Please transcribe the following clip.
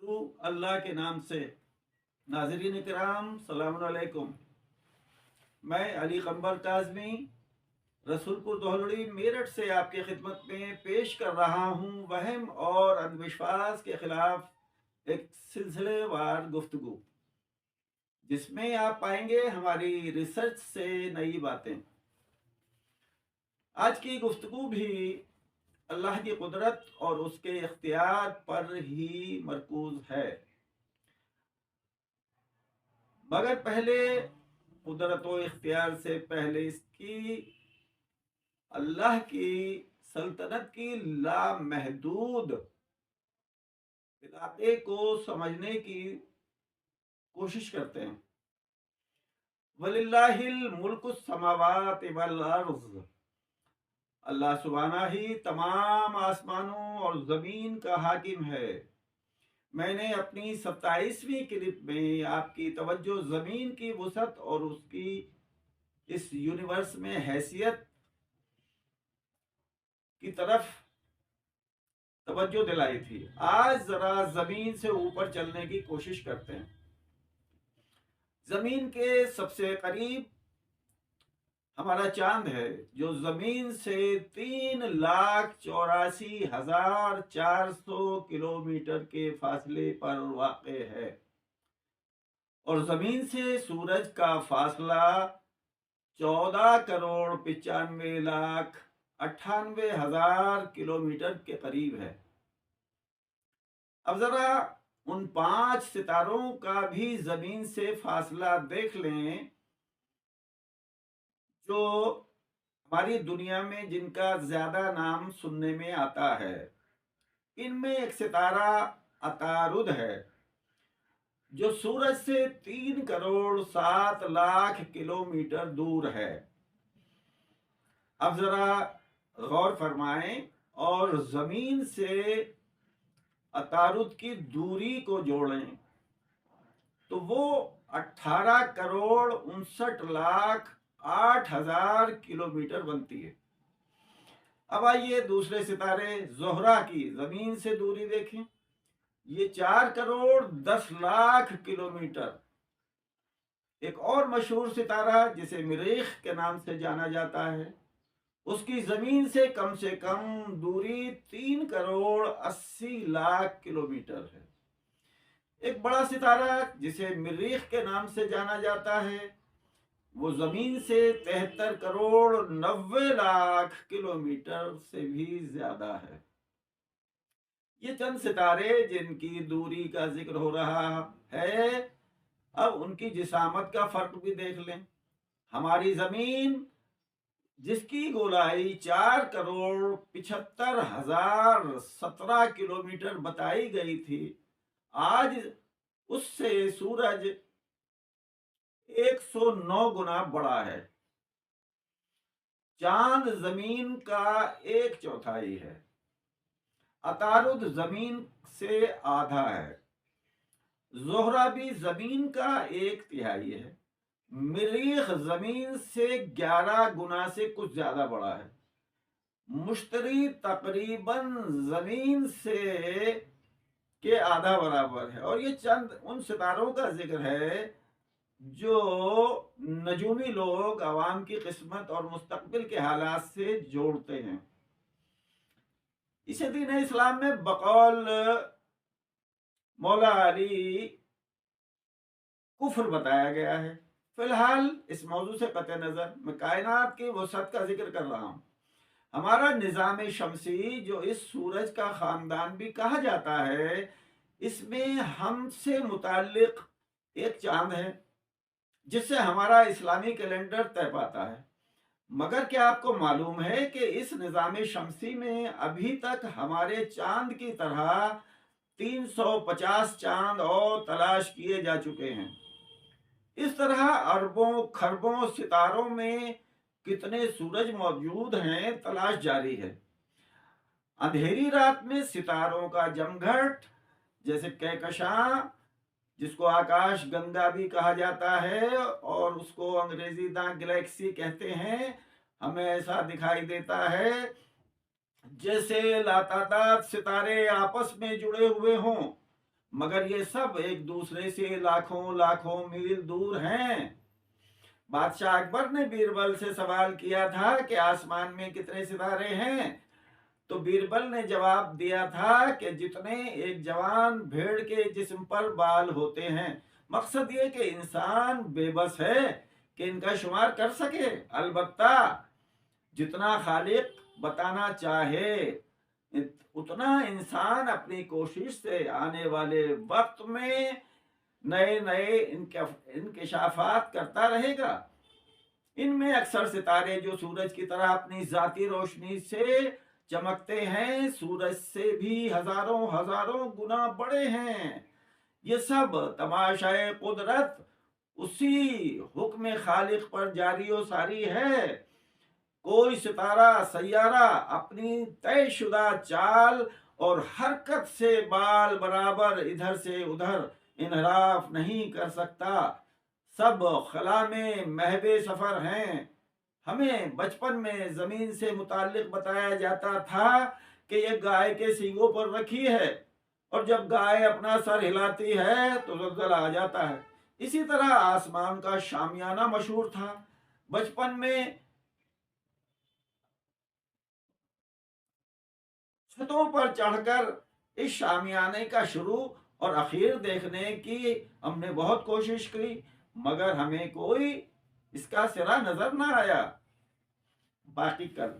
शुरू अल्लाह के नाम से। नाज़रीन किराम सलाम अलैकुम। मैं अली कंबर काज़मी रसूलपुर दोहलड़ी मेरठ से आपकी खिदमत में पेश कर रहा हूँ वहम और अंधविश्वास के खिलाफ एक सिलसिलेवार गुफ्तगू, जिसमें आप पाएंगे हमारी रिसर्च से नई बातें। आज की गुफ्तगू भी अल्लाह की कुदरत और उसके इख्तियार पर ही मरकूज है, मगर पहले कुदरत व इख्तियार से पहले इसकी अल्लाह की सल्तनत की लामहदूद इरादे को समझने की कोशिश करते हैं। वलिल्लाहिल मुल्कुस समावाति वल अर्ज़, अल्लाह सुबहाना ही तमाम आसमानों और ज़मीन का हाकिम है। मैंने अपनी 27वीं क्लिप में आपकी तवज्जो ज़मीन की वसअत और उसकी इस यूनिवर्स में हैसियत की तरफ तवज्जो दिलाई थी। आज ज़रा ज़मीन से ऊपर चलने की कोशिश करते हैं। ज़मीन के सबसे करीब हमारा चांद है, जो ज़मीन से 3,84,400 किलोमीटर के फासले पर वाक़ है, और ज़मीन से सूरज का फासला 14,95,98,000 किलोमीटर के करीब है। अब ज़रा उन 5 सितारों का भी ज़मीन से फासला देख लें, जो हमारी दुनिया में जिनका ज़्यादा नाम सुनने में आता है। इनमें एक सितारा अतारुद है, जो सूरज से 3,07,00,000 किलोमीटर दूर है। अब जरा गौर फरमाएं और जमीन से अतारुद की दूरी को जोड़ें तो वो 18,59,08,000 किलोमीटर बनती है। अब आइए दूसरे सितारे ज़ोहरा की जमीन से दूरी देखें। ये 4,10,00,000 किलोमीटर। एक और मशहूर सितारा जिसे मरीख के नाम से जाना जाता है, उसकी जमीन से कम दूरी 3,80,00,000 किलोमीटर है। एक बड़ा सितारा जिसे मरीख के नाम से जाना जाता है, वो जमीन से 73,90,00,000 किलोमीटर से भी ज्यादा है। ये चंद सितारे जिनकी दूरी का जिक्र हो रहा है। अब उनकी जिसामत का फर्क भी देख लें। हमारी जमीन, जिसकी गोलाई 4,75,017 किलोमीटर बताई गई थी, आज उससे सूरज 109 गुना बड़ा है। चांद जमीन का 1/4 है। अतारुद जमीन से आधा है। ज़ोहरा भी जमीन का 1/3 है। मरीख जमीन से 11 गुना से कुछ ज्यादा बड़ा है। मुश्तरी तकरीबन जमीन से के आधा बराबर है। और ये चंद उन सितारों का जिक्र है जो नजूमी लोग अवाम की किस्मत और मुस्तकबिल के हालात से जोड़ते हैं। इसे दीन इस्लाम में बकौल मौला अली कुफ्र बताया गया है। फिलहाल इस मौजू से कतई नजर मैं कायनात की वसअत का जिक्र कर रहा हूँ। हमारा निज़ाम शमसी, जो इस सूरज का खानदान भी कहा जाता है, इसमें हमसे मुताल्लिक एक चांद है जिससे हमारा इस्लामी कैलेंडर तय पाता है। मगर क्या आपको मालूम है कि इस निज़ाम शमसी में अभी तक हमारे चांद की तरह 350 चांद और तलाश किए जा चुके हैं। इस तरह अरबों खरबों सितारों में कितने सूरज मौजूद हैं, तलाश जारी है। अंधेरी रात में सितारों का जमघट, जैसे कहकशां, जिसको आकाश गंगा भी कहा जाता है और उसको अंग्रेजी दां गैलेक्सी कहते हैं, हमें ऐसा दिखाई देता है जैसे लातादाद सितारे आपस में जुड़े हुए हों, मगर ये सब एक दूसरे से लाखों लाखों मील दूर हैं। बादशाह अकबर ने बीरबल से सवाल किया था कि आसमान में कितने सितारे हैं, तो बीरबल ने जवाब दिया था कि जितने एक जवान भेड़ के जिस्म पर बाल होते हैं। मकसद ये कि इंसान बेबस है कि इनका शुमार कर सके। अलबत्ता जितना खालिक बताना चाहे उतना इंसान अपनी कोशिश से आने वाले वक्त में नए नए इंकशाफात करता रहेगा। इनमें अक्सर सितारे जो सूरज की तरह अपनी जाती रोशनी से चमकते हैं, सूरज से भी हजारों हजारों गुना बड़े हैं। ये सब तमाशाए कुदरत उसी हुक्म खालिक पर जारी व सारी है। कोई सितारा सैयारा अपनी तयशुदा चाल और हरकत से बाल बराबर इधर से उधर इनहराफ नहीं कर सकता। सब खला में महवे सफर हैं। हमें बचपन में जमीन से मुताल्लिक बताया जाता था कि यह गाय के सींगों पर रखी है, और जब गाय अपना सर हिलाती है तो ज़लज़ला आ जाता है। इसी तरह आसमान का शामियाना मशहूर था। बचपन में छतों पर चढ़कर इस शामियाने का शुरू और आखिर देखने की हमने बहुत कोशिश की, मगर हमें कोई इसका सिरा नजर ना आया। बाकी कल